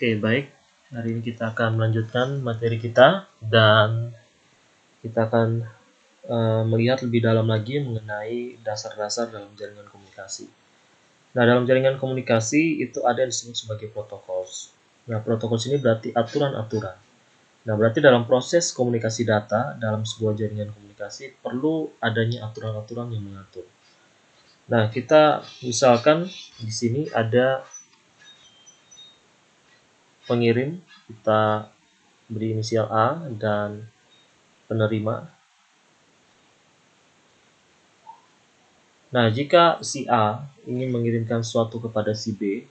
Oke, baik. Hari ini kita akan melanjutkan materi kita dan kita akan melihat lebih dalam lagi mengenai dasar-dasar dalam jaringan komunikasi. Nah, dalam jaringan komunikasi itu ada yang disebut sebagai protokol. Nah, protokol ini berarti aturan-aturan. Nah, berarti dalam proses komunikasi data dalam sebuah jaringan komunikasi perlu adanya aturan-aturan yang mengatur. Nah, kita misalkan di sini ada pengirim, kita beri inisial A dan penerima. Nah, jika si A ingin mengirimkan sesuatu kepada si B,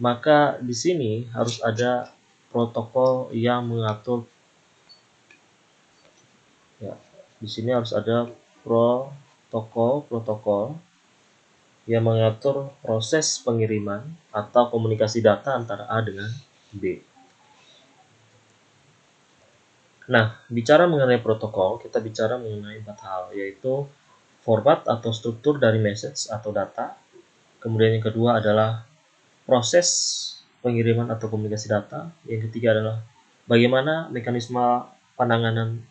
maka di sini harus ada protokol yang mengatur. Ya, di sini harus ada protokol yang mengatur proses pengiriman atau komunikasi data antara A dengan B. Nah, bicara mengenai protokol, kita bicara mengenai 4 hal, yaitu format atau struktur dari message atau data. Kemudian yang kedua adalah proses pengiriman atau komunikasi data. Yang ketiga adalah bagaimana mekanisme penanganan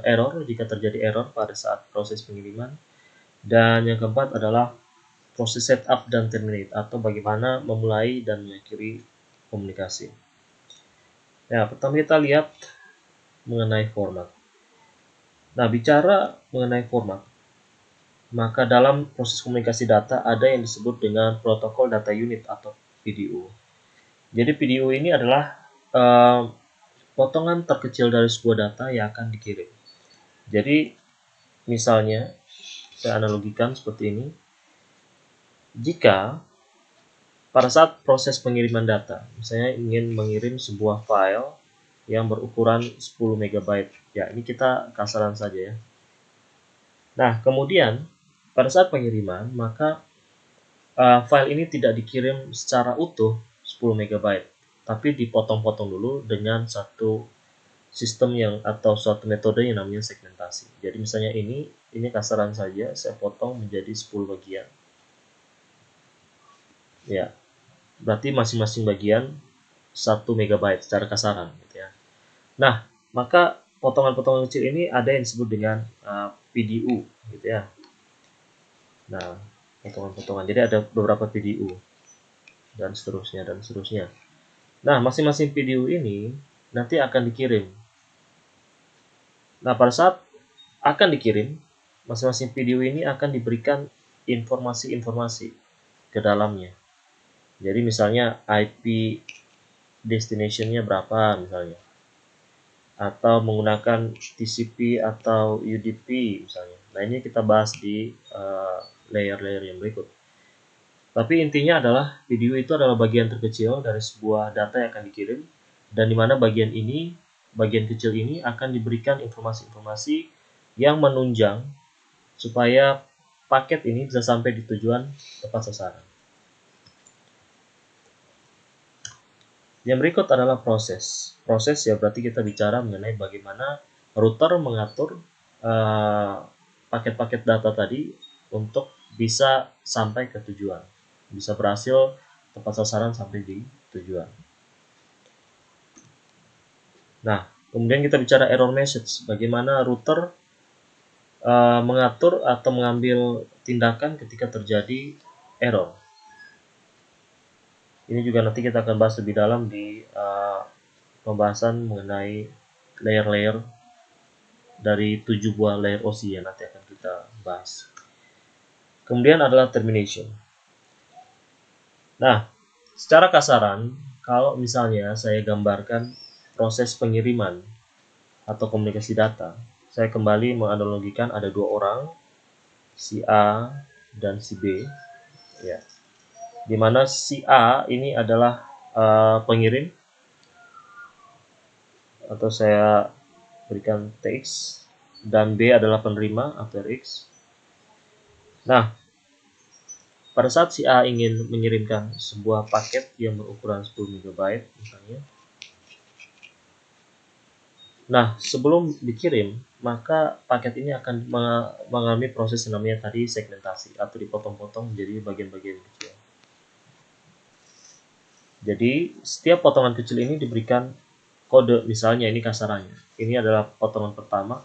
error jika terjadi error pada saat proses pengiriman. Dan yang keempat adalah proses setup dan terminate atau bagaimana memulai dan mengakhiri komunikasi. Ya, pertama kita lihat mengenai format. Nah, bicara mengenai format, maka dalam proses komunikasi data ada yang disebut dengan protokol data unit atau PDU. Jadi PDU ini adalah potongan terkecil dari sebuah data yang akan dikirim. Jadi misalnya saya analogikan seperti ini. Jika pada saat proses pengiriman data, misalnya ingin mengirim sebuah file yang berukuran 10 MB. Ya, ini kita kasaran saja ya. Nah, kemudian pada saat pengiriman, maka file ini tidak dikirim secara utuh 10 MB, tapi dipotong-potong dulu dengan satu sistem yang atau suatu metode yang namanya segmentasi. Jadi misalnya ini kasaran saja, saya potong menjadi 10 bagian. Ya, berarti masing-masing bagian 1 MB secara kasaran gitu ya. Nah, maka potongan-potongan kecil ini ada yang disebut dengan PDU gitu ya. Nah, potongan-potongan. Jadi ada beberapa PDU dan seterusnya dan seterusnya. Nah, masing-masing PDU ini nanti akan dikirim. Nah, pada saat akan dikirim, masing-masing PDU ini akan diberikan informasi-informasi ke dalamnya. Jadi misalnya IP destination-nya berapa misalnya. Atau menggunakan TCP atau UDP misalnya. Nah, ini kita bahas di layer-layer yang berikut. Tapi intinya adalah video itu adalah bagian terkecil dari sebuah data yang akan dikirim, dan di mana bagian kecil ini akan diberikan informasi-informasi yang menunjang supaya paket ini bisa sampai di tujuan tepat sasaran. Yang berikut adalah proses. Proses ya berarti kita bicara mengenai bagaimana router mengatur paket-paket data tadi untuk bisa sampai ke tujuan, bisa berhasil tepat sasaran sampai di tujuan. Nah, kemudian kita bicara error message, bagaimana router mengatur atau mengambil tindakan ketika terjadi error. Ini juga nanti kita akan bahas lebih dalam di pembahasan mengenai layer-layer dari 7 buah layer OSI yang nanti akan kita bahas. Kemudian adalah termination. Nah, secara kasaran, kalau misalnya saya gambarkan proses pengiriman atau komunikasi data, saya kembali menganalogikan ada 2 orang, si A dan si B, ya. Dimana si A ini adalah pengirim, atau saya berikan TX, dan B adalah penerima atau RX. Nah, pada saat si A ingin mengirimkan sebuah paket yang berukuran 10 MB misalnya. Nah, sebelum dikirim, maka paket ini akan mengalami proses yang namanya tadi segmentasi atau dipotong-potong menjadi bagian-bagian kecil. Jadi setiap potongan kecil ini diberikan kode, misalnya ini kasarannya. Ini adalah potongan pertama,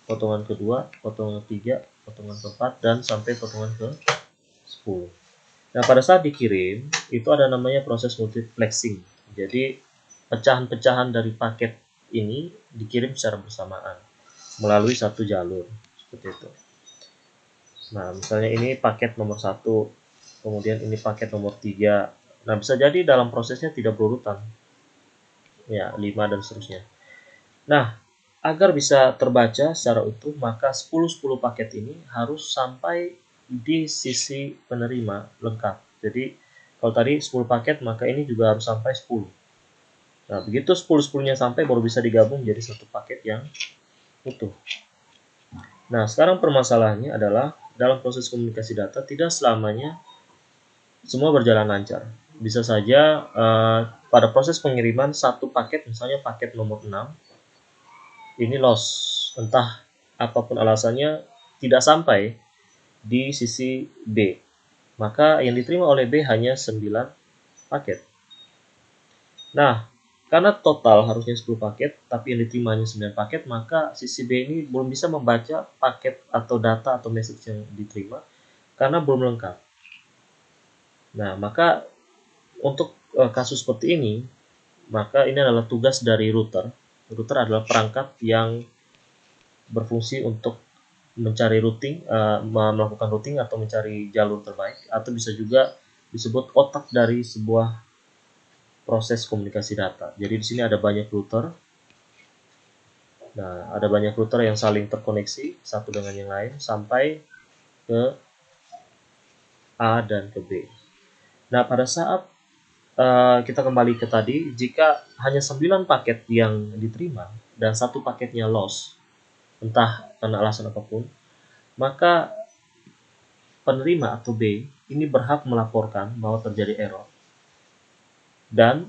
potongan kedua, potongan ketiga, potongan keempat, dan sampai potongan ke 10. Nah, pada saat dikirim, itu ada namanya proses multiplexing. Jadi, pecahan-pecahan dari paket ini dikirim secara bersamaan melalui satu jalur, seperti itu. Nah, misalnya ini paket nomor 1, kemudian ini paket nomor 3. Nah, bisa jadi dalam prosesnya tidak berurutan. Ya, 5 dan seterusnya. Nah, agar bisa terbaca secara utuh, maka 10-10 paket ini harus sampai di sisi penerima lengkap. Jadi, kalau tadi 10 paket, maka ini juga harus sampai 10. Nah, begitu 10-10-nya sampai, baru bisa digabung jadi satu paket yang utuh. Nah, sekarang permasalahannya adalah dalam proses komunikasi data tidak selamanya semua berjalan lancar. Bisa saja pada proses pengiriman satu paket, misalnya paket nomor 6, ini loss. Entah apapun alasannya tidak sampai di sisi B. Maka yang diterima oleh B hanya 9 paket. Nah, karena total harusnya 10 paket, tapi yang diterima hanya 9 paket, maka sisi B ini belum bisa membaca paket atau data atau message yang diterima karena belum lengkap. Nah, maka untuk kasus seperti ini, maka ini adalah tugas dari router. Router adalah perangkat yang berfungsi untuk mencari routing, melakukan routing atau mencari jalur terbaik, atau bisa juga disebut otak dari sebuah proses komunikasi data. Jadi di sini ada banyak router. Nah, ada banyak router yang saling terkoneksi satu dengan yang lain sampai ke A dan ke B. Nah, pada saat kita kembali ke tadi, jika hanya 9 paket yang diterima dan satu paketnya loss, entah karena alasan apapun, maka penerima atau B ini berhak melaporkan bahwa terjadi error. Dan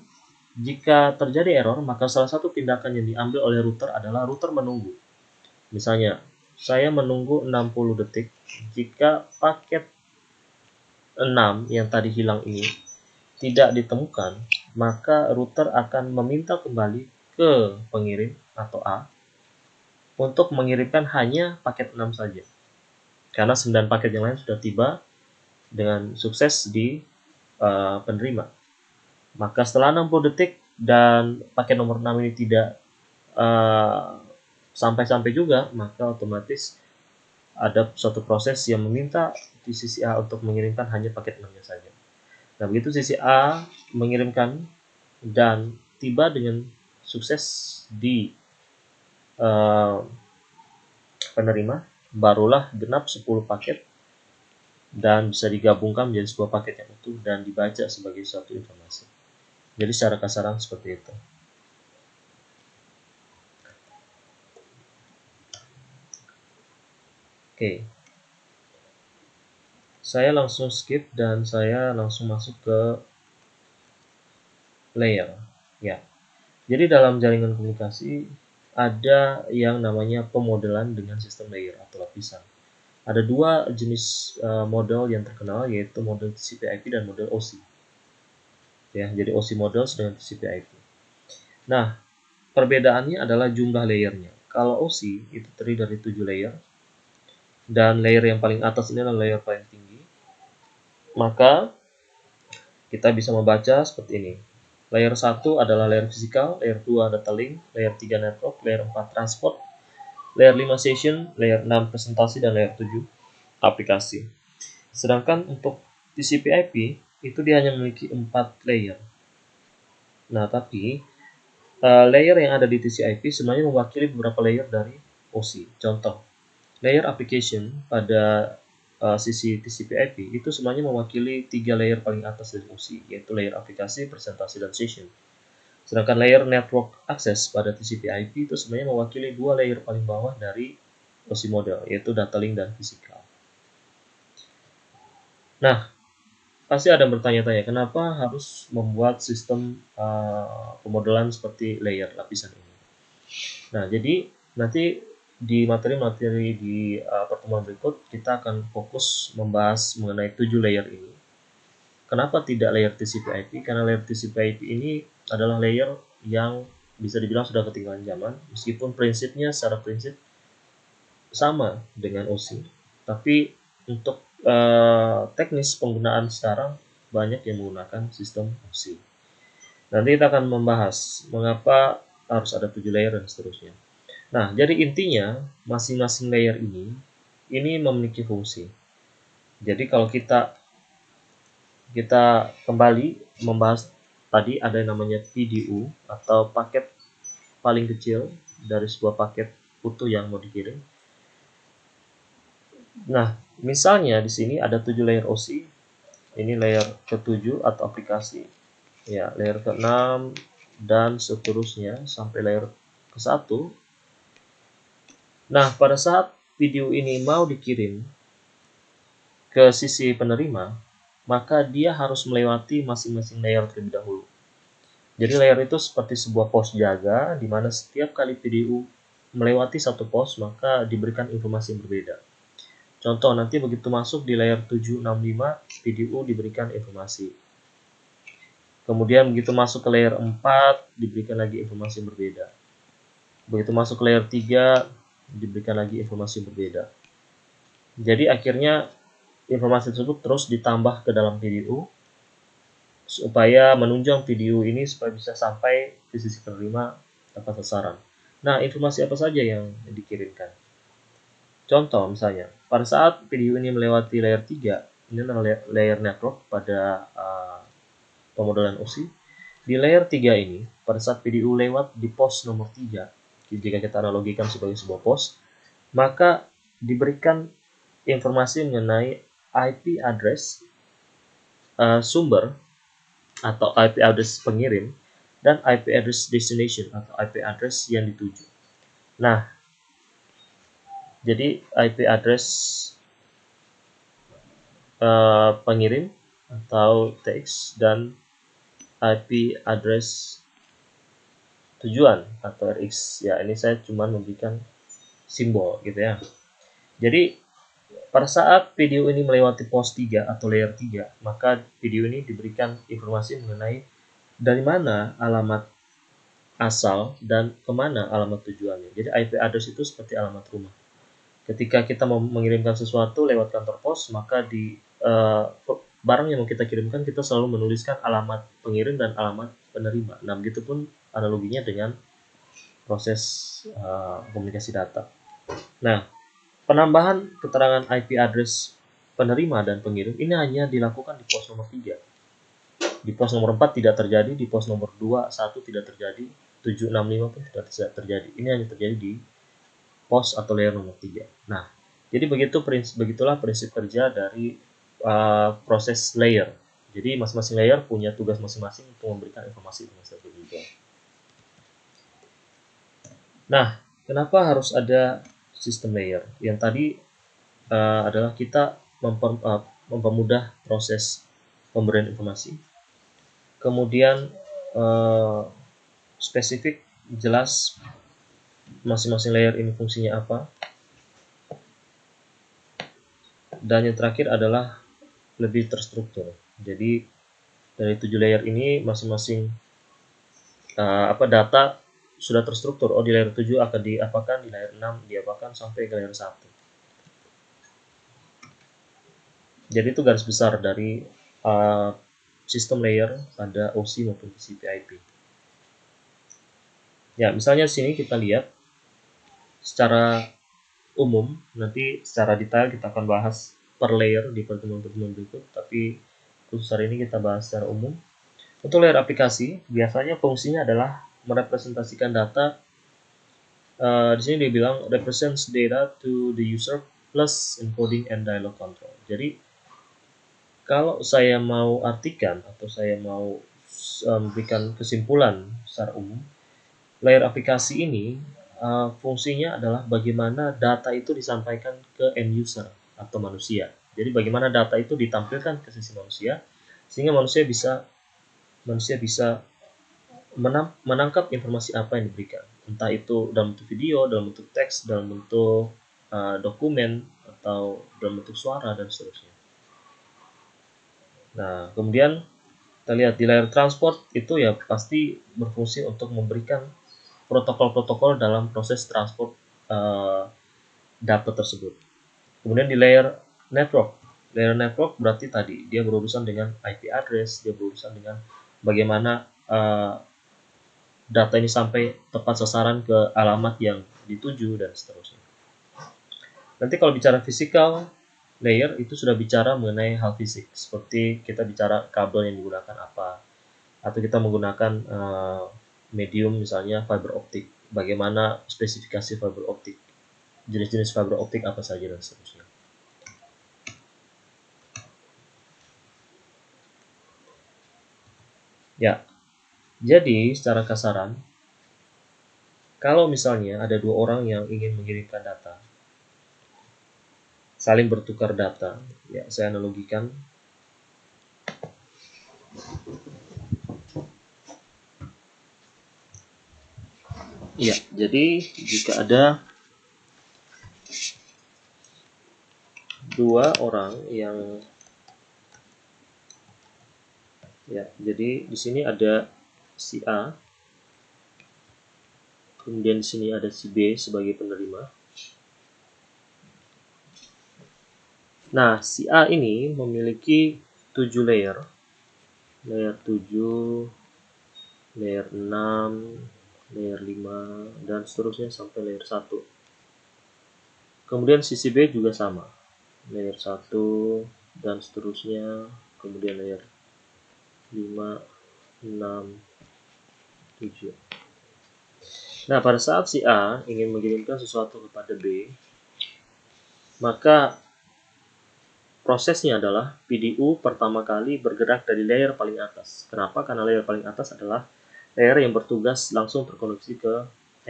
jika terjadi error, maka salah satu tindakan yang diambil oleh router adalah router menunggu. Misalnya, saya menunggu 60 detik. Jika paket 6 yang tadi hilang ini tidak ditemukan, maka router akan meminta kembali ke pengirim atau A untuk mengirimkan hanya paket 6 saja. Karena 9 paket yang lain sudah tiba dengan sukses di penerima. Maka setelah 60 detik dan paket nomor 6 ini tidak sampai-sampai juga, maka otomatis ada suatu proses yang meminta di sisi A untuk mengirimkan hanya paket 6-nya saja. Nah, begitu sisi A mengirimkan dan tiba dengan sukses di penerima, barulah genap 10 paket dan bisa digabungkan menjadi sebuah paket yang utuh dan dibaca sebagai suatu informasi. Jadi secara kasaran seperti itu. Oke. Saya langsung skip dan saya langsung masuk ke layer. Ya. Jadi dalam jaringan komunikasi ada yang namanya pemodelan dengan sistem layer atau lapisan. Ada dua jenis model yang terkenal, yaitu model TCP/IP dan model OSI. Ya, jadi OSI model dengan TCP/IP. Nah, perbedaannya adalah jumlah layernya. Kalau OSI itu terdiri dari 7 layer, dan layer yang paling atas ini adalah layer paling tinggi. Maka kita bisa membaca seperti ini. Layer 1 adalah layer fisikal, layer 2 data link, layer 3 network, layer 4 transport, layer 5 session, layer 6 presentasi, dan layer 7 aplikasi. Sedangkan untuk TCP/IP itu dia hanya memiliki 4 layer. Nah, tapi layer yang ada di TCP/IP sebenarnya mewakili beberapa layer dari OSI. Contoh, layer application pada sisi TCP/IP itu sebenarnya mewakili 3 layer paling atas dari OSI, yaitu layer aplikasi, presentasi, dan session. Sedangkan layer network access pada TCP/IP itu sebenarnya mewakili 2 layer paling bawah dari OSI model, yaitu data link dan fisikal. Nah, pasti ada yang bertanya-tanya, kenapa harus membuat sistem pemodelan seperti layer lapisan ini? Nah, jadi nanti di materi-materi di pertemuan berikut kita akan fokus membahas mengenai 7 layer ini. Kenapa tidak layer TCP/IP? Karena layer TCP/IP ini adalah layer yang bisa dibilang sudah ketinggalan zaman, meskipun prinsipnya secara prinsip sama dengan OSI, tapi untuk teknis penggunaan sekarang banyak yang menggunakan sistem OSI. Nanti kita akan membahas mengapa harus ada 7 layer dan seterusnya. Nah, jadi intinya masing-masing layer ini memiliki fungsi. Jadi kalau kita kembali membahas tadi, ada yang namanya PDU atau paket paling kecil dari sebuah paket utuh yang mau dikirim. Nah, misalnya di sini ada 7 layer OSI. Ini layer ke-7 atau aplikasi. Ya, layer ke-6 dan seterusnya sampai layer ke-1. Nah, pada saat video ini mau dikirim ke sisi penerima, maka dia harus melewati masing-masing layer terlebih dahulu. Jadi layer itu seperti sebuah pos jaga, di mana setiap kali video melewati satu pos, maka diberikan informasi yang berbeda. Contoh, nanti begitu masuk di layer 765, video diberikan informasi. Kemudian begitu masuk ke layer 4, diberikan lagi informasi yang berbeda. Begitu masuk ke layer 3, diberikan lagi informasi yang berbeda. Jadi akhirnya informasi tersebut terus ditambah ke dalam video, supaya menunjang video ini supaya bisa sampai ke sisi penerima tepat sasaran. Nah, informasi apa saja yang dikirimkan? Contoh misalnya, pada saat video ini melewati layer 3, ini adalah layer network pada pemodelan OSI. Di layer 3 ini, pada saat video lewat di pos nomor 3, jika kita analogikan sebagai sebuah pos, maka diberikan informasi mengenai IP address sumber atau IP address pengirim dan IP address destination atau IP address yang dituju. Nah, jadi IP address pengirim atau text dan IP address tujuan atau RX. Ya, ini saya cuma memberikan simbol gitu ya. Jadi pada saat video ini melewati pos 3 atau layer 3, maka video ini diberikan informasi mengenai dari mana alamat asal dan kemana alamat tujuannya. Jadi IP address itu seperti alamat rumah. Ketika kita mau mengirimkan sesuatu lewat kantor pos, maka di barang yang mau kita kirimkan, kita selalu menuliskan alamat pengirim dan alamat penerima. Nah, begitupun analoginya dengan proses komunikasi data. Nah, penambahan keterangan IP address penerima dan pengirim ini hanya dilakukan di pos nomor 3. Di pos nomor 4 tidak terjadi, di pos nomor 2, 1 tidak terjadi, 765 pun tidak terjadi. Ini hanya terjadi di pos atau layer nomor 3. Nah, jadi begitulah prinsip kerja dari proses layer. Jadi masing-masing layer punya tugas masing-masing untuk memberikan informasi-informasi tertentu. Nah, kenapa harus ada sistem layer? Yang tadi adalah kita mempermudah proses pemberian informasi. Kemudian spesifik, jelas masing-masing layer ini fungsinya apa. Dan yang terakhir adalah lebih terstruktur. Jadi dari 7 layer ini masing-masing data sudah terstruktur. Oh, di layer 7 akan diapakan, di layer 6 diapakan sampai ke layer 1. Jadi itu garis besar dari sistem layer pada OSI maupun TCP/IP. Ya, misalnya di sini kita lihat secara umum, nanti secara detail kita akan bahas per layer di pertemuan-pertemuan berikut, tapi khusus hari ini kita bahas secara umum. Untuk layer aplikasi, biasanya fungsinya adalah merepresentasikan data. Di sini dibilang represents data to the user plus encoding and dialog control. Jadi kalau saya mau artikan atau saya mau memberikan kesimpulan secara umum, layer aplikasi ini fungsinya adalah bagaimana data itu disampaikan ke end user atau manusia. Jadi bagaimana data itu ditampilkan ke sisi manusia sehingga manusia bisa menangkap informasi apa yang diberikan. Entah itu dalam bentuk video, dalam bentuk teks, dalam bentuk dokumen, atau dalam bentuk suara dan seterusnya. Nah, kemudian kita lihat di layer transport itu ya pasti berfungsi untuk memberikan protokol-protokol dalam proses transport data tersebut. Kemudian di layer network berarti tadi dia berurusan dengan IP address, dia berurusan dengan bagaimana data ini sampai tepat sasaran ke alamat yang dituju dan seterusnya. Nanti kalau bicara physical layer itu sudah bicara mengenai hal fisik, seperti kita bicara kabel yang digunakan apa, atau kita menggunakan medium misalnya fiber optik, bagaimana spesifikasi fiber optik, jenis-jenis fiber optik apa saja dan seterusnya. Ya, jadi secara kasaran, kalau misalnya ada dua orang yang ingin mengirimkan data, saling bertukar data, ya saya analogikan. Ya, jadi jika ada dua orang yang ya, jadi di sini ada si A, kemudian di sini ada si B sebagai penerima. Nah, si A ini memiliki 7 layer. Layer 7, layer 6, layer 5, dan seterusnya sampai layer 1. Kemudian sisi B juga sama. Layer 1 dan seterusnya, kemudian layer 5, 6, 7. Nah, pada saat si A ingin mengirimkan sesuatu kepada B, maka prosesnya adalah PDU pertama kali bergerak dari layer paling atas. Kenapa? Karena layer paling atas adalah layer yang bertugas langsung terkoneksi ke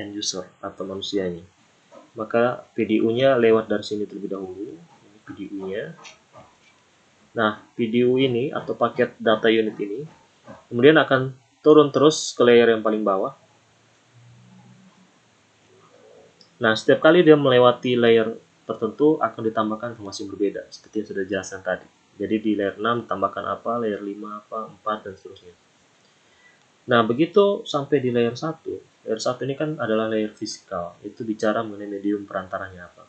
end user atau manusia ini. Maka PDU-nya lewat dari sini terlebih dahulu. Ini PDU-nya. Nah, PDU ini atau paket data unit ini kemudian akan turun terus ke layer yang paling bawah. Nah, setiap kali dia melewati layer tertentu akan ditambahkan informasi yang berbeda seperti yang sudah dijelaskan tadi. Jadi di layer 6 ditambahkan apa, layer 5 apa, 4 dan seterusnya. Nah, begitu sampai di layer 1. Layer 1 ini kan adalah layer fisikal, itu bicara mengenai medium perantaranya apa.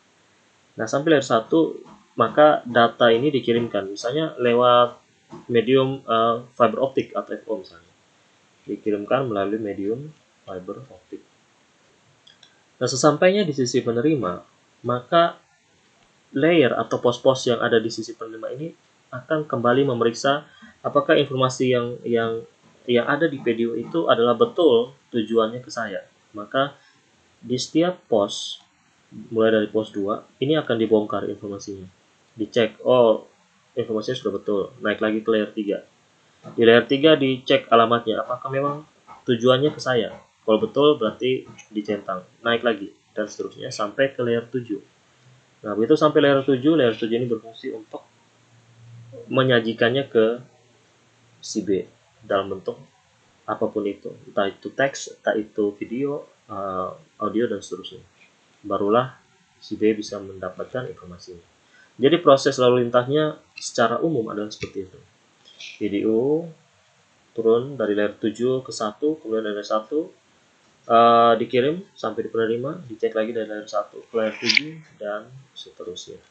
Nah, sampai layer 1 maka data ini dikirimkan misalnya lewat medium fiber optik atau FO misalnya. Dikirimkan melalui medium fiber optik. Nah, sesampainya di sisi penerima, maka layer atau pos-pos yang ada di sisi penerima ini akan kembali memeriksa apakah informasi yang ada di PDU itu adalah betul tujuannya ke saya. Maka di setiap pos, mulai dari pos 2, ini akan dibongkar informasinya. Dicek, oh informasinya sudah betul, naik lagi ke layer 3. Di layer 3 dicek alamatnya, apakah memang tujuannya ke saya. Kalau betul berarti dicentang, naik lagi, dan seterusnya sampai ke layer 7. Nah, begitu sampai layer 7 ini berfungsi untuk menyajikannya ke si B dalam bentuk apapun itu, entah itu teks, entah itu video, audio, dan seterusnya. Barulah si B bisa mendapatkan informasinya. Jadi proses lalu lintasnya secara umum adalah seperti itu. Video turun dari layer 7 ke 1, kemudian dari layer 1 dikirim sampai di penerima, dicek lagi dari layer 1 ke layer 7 dan seterusnya.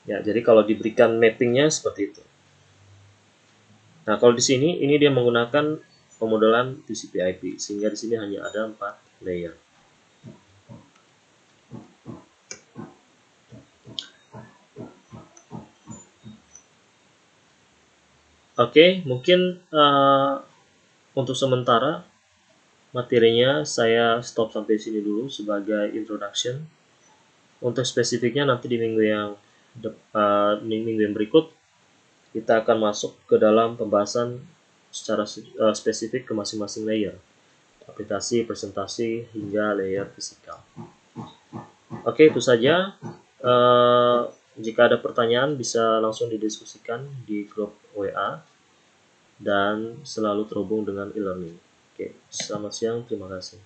Ya, jadi kalau diberikan mappingnya seperti itu. Nah, kalau di sini ini dia menggunakan pemodelan TCP/IP sehingga di sini hanya ada 4 layer. Oke, mungkin untuk sementara materinya saya stop sampai sini dulu sebagai introduction. Untuk spesifiknya nanti di minggu yang berikut kita akan masuk ke dalam pembahasan secara spesifik ke masing-masing layer, aplikasi, presentasi, hingga layer fisikal. Oke, itu saja. Jika ada pertanyaan bisa langsung didiskusikan di grup WA dan selalu terhubung dengan e-learning. Oke, selamat siang, terima kasih.